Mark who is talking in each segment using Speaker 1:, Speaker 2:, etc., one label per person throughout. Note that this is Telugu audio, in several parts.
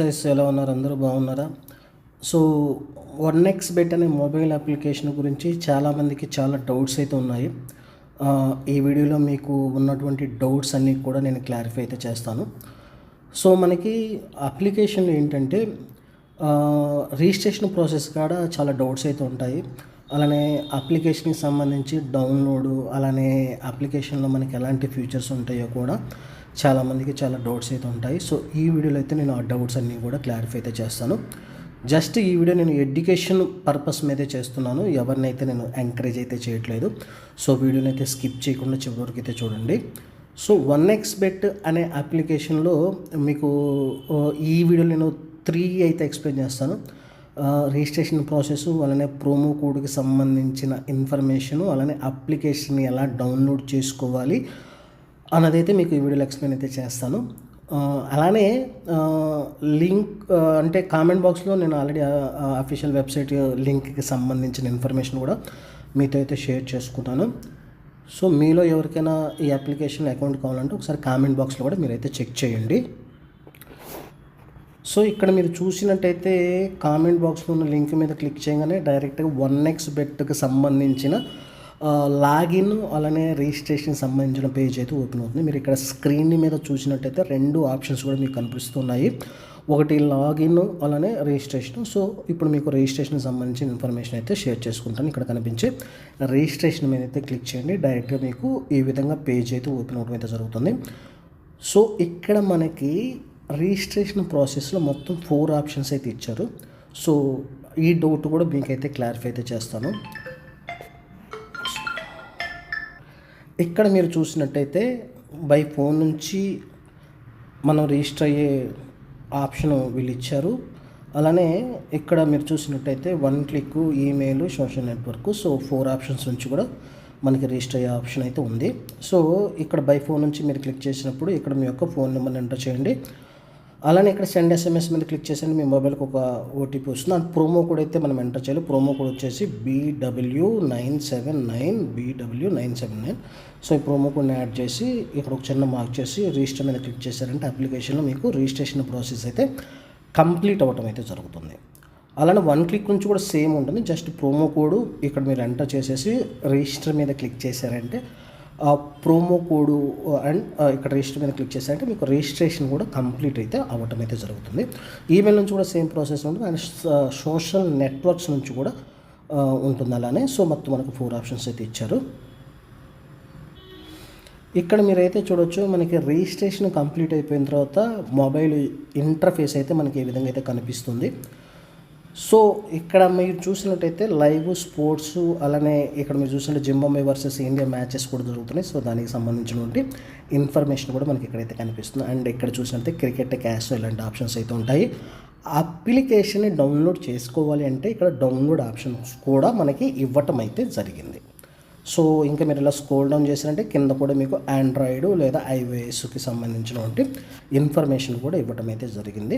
Speaker 1: నమస్తే, ఎలా ఉన్నారు? అందరూ బాగున్నారా? సో 1xBet అనే మొబైల్ అప్లికేషన్ గురించి చాలామందికి చాలా డౌట్స్ అయితే ఉన్నాయి. ఈ వీడియోలో మీకు ఉన్నటువంటి డౌట్స్ అన్నీ కూడా నేను క్లారిఫై అయితే చేస్తాను. సో మనకి అప్లికేషన్లో ఏంటంటే రిజిస్ట్రేషన్ ప్రాసెస్ కాడ చాలా డౌట్స్ అయితే ఉంటాయి. అలానే అప్లికేషన్కి సంబంధించి డౌన్లోడు, అలానే అప్లికేషన్లో మనకి ఎలాంటి ఫీచర్స్ ఉంటాయో కూడా చాలామందికి చాలా డౌట్స్ అయితే ఉంటాయి. సో ఈ వీడియోలో అయితే నేను ఆ డౌట్స్ అన్నీ కూడా క్లారిఫై అయితే చేస్తాను. జస్ట్ ఈ వీడియో నేను ఎడ్యుకేషన్ పర్పస్ మీదే చేస్తున్నాను, ఎవరినైతే నేను ఎంకరేజ్ అయితే చేయట్లేదు. సో వీడియోని అయితే స్కిప్ చేయకుండా చివరి వరకు అయితే చూడండి. సో 1xBet అనే అప్లికేషన్లో మీకు ఈ వీడియోలో నేను 3 అయితే ఎక్స్ప్లెయిన్ చేస్తాను. రిజిస్ట్రేషన్ ప్రాసెస్, అలానే ప్రోమో కోడ్కి సంబంధించిన ఇన్ఫర్మేషను, అలానే అప్లికేషన్ ఎలా డౌన్లోడ్ చేసుకోవాలి అన్నదైతే మీకు ఈ వీడియోలో ఎక్స్ప్లెయిన్ అయితే చేస్తాను. అలానే లింక్ అంటే కామెంట్ బాక్స్లో నేను ఆల్రెడీ అఫీషియల్ వెబ్సైట్ లింక్కి సంబంధించిన ఇన్ఫర్మేషన్ కూడా మీతో అయితే షేర్ చేసుకుంటాను. సో మీలో ఎవరికైనా ఈ అప్లికేషన్ అకౌంట్ కావాలంటే ఒకసారి కామెంట్ బాక్స్లో కూడా మీరైతే చెక్ చేయండి. సో ఇక్కడ మీరు చూసినట్టయితే కామెంట్ బాక్స్లో ఉన్న లింక్ మీద క్లిక్ చేయగానే డైరెక్ట్గా 1xBetకి సంబంధించిన లాగిన్, అలానే రిజిస్ట్రేషన్ సంబంధించిన పేజ్ అయితే ఓపెన్ అవుతుంది. మీరు ఇక్కడ స్క్రీన్ మీద చూసినట్టయితే 2 ఆప్షన్స్ కూడా మీకు కనిపిస్తున్నాయి. ఒకటి లాగిన్, అలానే రిజిస్ట్రేషన్. సో ఇప్పుడు మీకు రిజిస్ట్రేషన్ సంబంధించిన ఇన్ఫర్మేషన్ అయితే షేర్ చేసుకుంటాను. ఇక్కడ కనిపించే రిజిస్ట్రేషన్ మీద అయితే క్లిక్ చేయండి. డైరెక్ట్గా మీకు ఈ విధంగా పేజ్ అయితే ఓపెన్ అవడం అయితే జరుగుతుంది. సో ఇక్కడ మనకి రిజిస్ట్రేషన్ ప్రాసెస్లో మొత్తం 4 ఆప్షన్స్ అయితే ఇచ్చారు. సో ఈ డౌట్ కూడా మీకైతే క్లారిఫై అయితే చేస్తాను. ఇక్కడ మీరు చూసినట్టయితే బై ఫోన్ నుంచి మనం రిజిస్టర్ అయ్యే ఆప్షన్ వీళ్ళు ఇచ్చారు. అలానే ఇక్కడ మీరు చూసినట్టయితే 1 click, email, social network. So 4 options నుంచి కూడా మనకి రిజిస్టర్ అయ్యే ఆప్షన్ అయితే ఉంది. సో ఇక్కడ బై ఫోన్ నుంచి మీరు క్లిక్ చేసినప్పుడు ఇక్కడ మీ యొక్క ఫోన్ నెంబర్ని ఎంటర్ చేయండి. అలానే ఇక్కడ సెండ్ SMS మీద క్లిక్ చేసండి. మీ మొబైల్కి ఒక OTP వస్తుంది. అండ్ ప్రోమో కోడ్ అయితే మనం ఎంటర్ చేయాలి. ప్రోమో కోడ్ వచ్చేసి BW979. సో ఈ ప్రోమో కోడ్ని యాడ్ చేసి ఇక్కడ ఒక చిన్న మార్క్ చేసి రిజిస్టర్ మీద క్లిక్ చేశారంటే అప్లికేషన్లో మీకు రిజిస్ట్రేషన్ ప్రాసెస్ అయితే కంప్లీట్ అవ్వటం అయితే జరుగుతుంది. అలానే 1 క్లిక్ నుంచి కూడా సేమ్ ఉంటుంది. జస్ట్ ప్రోమో కోడ్ ఇక్కడ మీరు ఎంటర్ చేసేసి రిజిస్టర్ మీద క్లిక్ చేశారంటే ప్రోమో కోడ్ అండ్ ఇక్కడ రిజిస్టర్ మీద క్లిక్ చేశారంటే మీకు రిజిస్ట్రేషన్ కూడా కంప్లీట్ అయితే అవ్వటం అయితే జరుగుతుంది. ఈమెయిల్ నుంచి కూడా సేమ్ ప్రాసెస్ ఉంటుంది. అండ్ సోషల్ నెట్వర్క్స్ నుంచి కూడా ఉంటుంది అలానే. సో మొత్తం మనకు 4 ఆప్షన్స్ అయితే ఇచ్చారు. ఇక్కడ మీరైతే చూడొచ్చు, మనకి రిజిస్ట్రేషన్ కంప్లీట్ అయిపోయిన తర్వాత మొబైల్ ఇంటర్ఫేస్ అయితే మనకి ఏ విధంగా అయితే కనిపిస్తుంది. సో ఇక్కడ మీరు చూసినట్టయితే లైవ్ స్పోర్ట్స్, అలానే ఇక్కడ మీరు చూసినట్టు జింబాబ్వే వర్సెస్ ఇండియా మ్యాచెస్ కూడా జరుగుతున్నాయి. సో దానికి సంబంధించినటువంటి ఇన్ఫర్మేషన్ కూడా మనకి ఇక్కడైతే కనిపిస్తుంది. అండ్ ఇక్కడ చూసినట్టే క్రికెట్, క్యాష్ ఇలాంటి ఆప్షన్స్ అయితే ఉంటాయి. అప్లికేషన్ని డౌన్లోడ్ చేసుకోవాలి అంటే ఇక్కడ డౌన్లోడ్ ఆప్షన్స్ కూడా మనకి ఇవ్వటం అయితే జరిగింది. సో ఇంకా మీరు ఇలా స్క్రోల్ డౌన్ చేశారంటే కింద కూడా మీకు ఆండ్రాయిడ్ లేదా iOSకి సంబంధించినటువంటి ఇన్ఫర్మేషన్ కూడా ఇవ్వటం అయితే జరిగింది.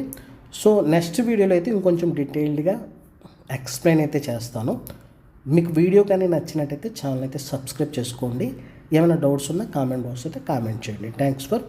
Speaker 1: సో నెక్స్ట్ వీడియోలో అయితే ఇంకొంచెం డీటెయిల్డ్గా ఎక్స్ప్లెయిన్ అయితే చేస్తాను. మీకు వీడియో కానీ నచ్చినట్టయితే ఛానల్ అయితే సబ్స్క్రైబ్ చేసుకోండి. ఏమైనా డౌట్స్ ఉన్నా కామెంట్ బాక్స్ అయితే కామెంట్ చేయండి. Thanks for